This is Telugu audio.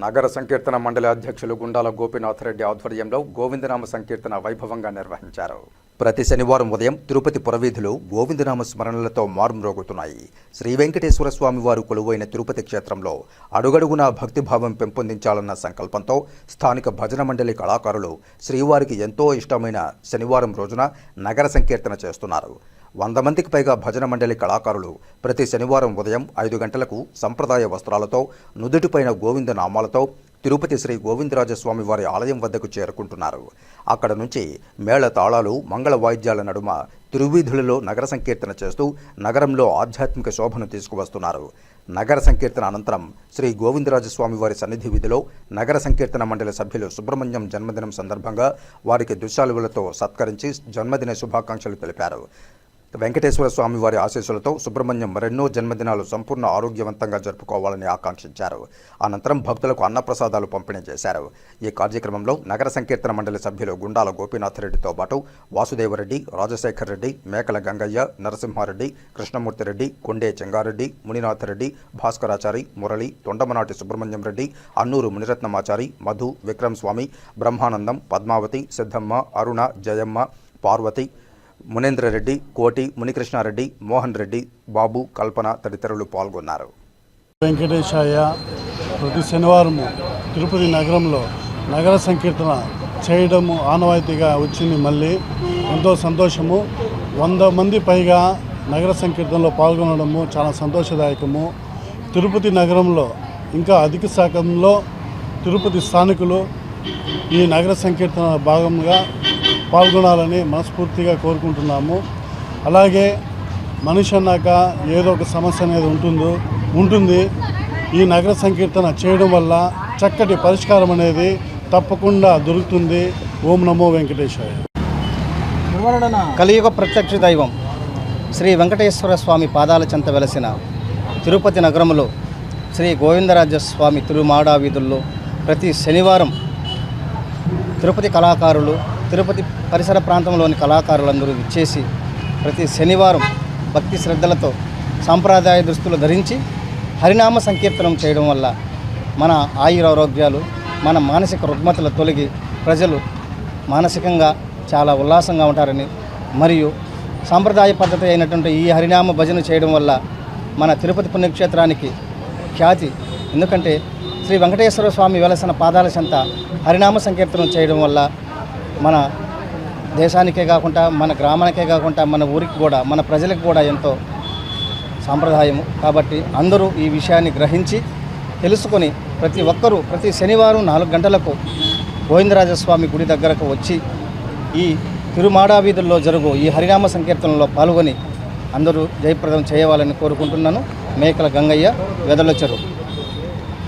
నగర సంకీర్తన మండలి అధ్యక్షులు గుండాల గోపీనాథ్ రెడ్డి ఆధ్వర్యంలో గోవిందనామ సంకీర్తన వైభవంగా నిర్వహించారు. ప్రతి శనివారం ఉదయం తిరుపతి పురవీధులు గోవిందనామ స్మరణలతో మారుమ్రోగుతున్నాయి. శ్రీ వెంకటేశ్వర స్వామి వారు కొలువైన తిరుపతి క్షేత్రంలో అడుగడుగునా భక్తిభావం పెంపొందించాలన్న సంకల్పంతో స్థానిక భజన మండలి కళాకారులు శ్రీవారికి ఎంతో ఇష్టమైన శనివారం రోజున నగర సంకీర్తన చేస్తున్నారు. 100 మందికి పైగా భజన మండలి కళాకారులు ప్రతి శనివారం ఉదయం 5 గంటలకు సంప్రదాయ వస్త్రాలతో నుదుటిపైన గోవింద నామాలతో తిరుపతి శ్రీ గోవిందరాజస్వామి వారి ఆలయం వద్దకు చేరుకుంటున్నారు. అక్కడ నుంచి మేళ తాళాలు, మంగళ వాయిద్యాల నడుమ తిరువీధులలో నగర సంకీర్తన చేస్తూ నగరంలో ఆధ్యాత్మిక శోభను తీసుకువస్తున్నారు. నగర సంకీర్తన అనంతరం శ్రీ గోవిందరాజస్వామి వారి సన్నిధి వీధిలో నగర సంకీర్తన మండలి సభ్యులు సుబ్రహ్మణ్యం జన్మదినం సందర్భంగా వారికి దుశ్శాలువులతో సత్కరించి జన్మదిన శుభాకాంక్షలు తెలిపారు. వెంకటేశ్వర స్వామి వారి ఆశీస్సులతో సుబ్రహ్మణ్యం మరెన్నో జన్మదినాలు సంపూర్ణ ఆరోగ్యవంతంగా జరుపుకోవాలని ఆకాంక్షించారు. అనంతరం భక్తులకు అన్నప్రసాదాలు పంపిణీ చేశారు. ఈ కార్యక్రమంలో నగర సంకీర్తన మండలి సభ్యులు గుండాల గోపీనాథ్ రెడ్డితో పాటు వాసుదేవరెడ్డి, రాజశేఖర్ రెడ్డి, మేకల గంగయ్య, నరసింహారెడ్డి, కృష్ణమూర్తిరెడ్డి, కొండే చెంగారెడ్డి, మునినాథరెడ్డి, భాస్కరాచారి, మురళి, తొండమనాటి సుబ్రహ్మణ్యం రెడ్డి, అన్నూరు మునిరత్నమాచారి, మధు, విక్రమ్ స్వామి, బ్రహ్మానందం, పద్మావతి, సిద్ధమ్మ, అరుణ, జయమ్మ, పార్వతి, మునేంద్రరెడ్డి, కోటి, మునికృష్ణారెడ్డి, మోహన్ రెడ్డి, బాబు, కల్పన తదితరులు పాల్గొన్నారు. వెంకటేశాయ ప్రతి శనివారం తిరుపతి నగరంలో నగర సంకీర్తన చేయడము ఆనవాయితీగా వచ్చింది. మళ్ళీ ఎంతో సంతోషము. 100 మంది పైగా నగర సంకీర్తనలో పాల్గొనడము చాలా సంతోషదాయకము. తిరుపతి నగరంలో ఇంకా అధిక శాతంలో తిరుపతి స్థానికులు ఈ నగర సంకీర్తన భాగంగా పాల్గొనాలని మనస్ఫూర్తిగా కోరుకుంటున్నాము. అలాగే మనిషి అన్నాక ఏదో ఒక సమస్య అనేది ఉంటుంది. ఈ నగర సంకీర్తన చేయడం వల్ల చక్కటి పరిష్కారం అనేది తప్పకుండా దొరుకుతుంది. ఓం నమో వెంకటేశాయ. కలియుగ ప్రత్యక్ష దైవం శ్రీ వెంకటేశ్వర స్వామి పాదాల చెంత వెలసిన తిరుపతి నగరంలో శ్రీ గోవిందరాజస్వామి తిరుమాడా వీధుల్లో ప్రతి శనివారం తిరుపతి కళాకారులు, తిరుపతి పరిసర ప్రాంతంలోని కళాకారులందరూ విచ్చేసి ప్రతి శనివారం భక్తి శ్రద్ధలతో సాంప్రదాయ దుస్తులు ధరించి హరినామ సంకీర్తనం చేయడం వల్ల మన ఆయురారోగ్యాలు, మన మానసిక రుగ్మతలు తొలగి ప్రజలు మానసికంగా చాలా ఉల్లాసంగా ఉంటారని, మరియు సాంప్రదాయ పద్ధతి అయినటువంటి ఈ హరినామ భజన చేయడం వల్ల మన తిరుపతి పుణ్యక్షేత్రానికి ఖ్యాతి. ఎందుకంటే శ్రీ వెంకటేశ్వర స్వామి వెలసిన పాదాల చెంత హరినామ సంకీర్తనం చేయడం వల్ల మన దేశానికే కాకుండా, మన గ్రామానికే కాకుండా, మన ఊరికి కూడా, మన ప్రజలకు కూడా ఎంతో సాంప్రదాయము. కాబట్టి అందరూ ఈ విషయాన్ని గ్రహించి తెలుసుకొని ప్రతి ఒక్కరూ ప్రతి శనివారం 4 గంటలకు గోవిందరాజస్వామి గుడి దగ్గరకు వచ్చి ఈ తిరుమాడా వీధుల్లో జరుగు ఈ హరినామ సంకీర్తనలో పాల్గొని అందరూ జయప్రదం చేయవాలని కోరుకుంటున్నాను. మేకల గంగయ్య, వెదల చెరువు.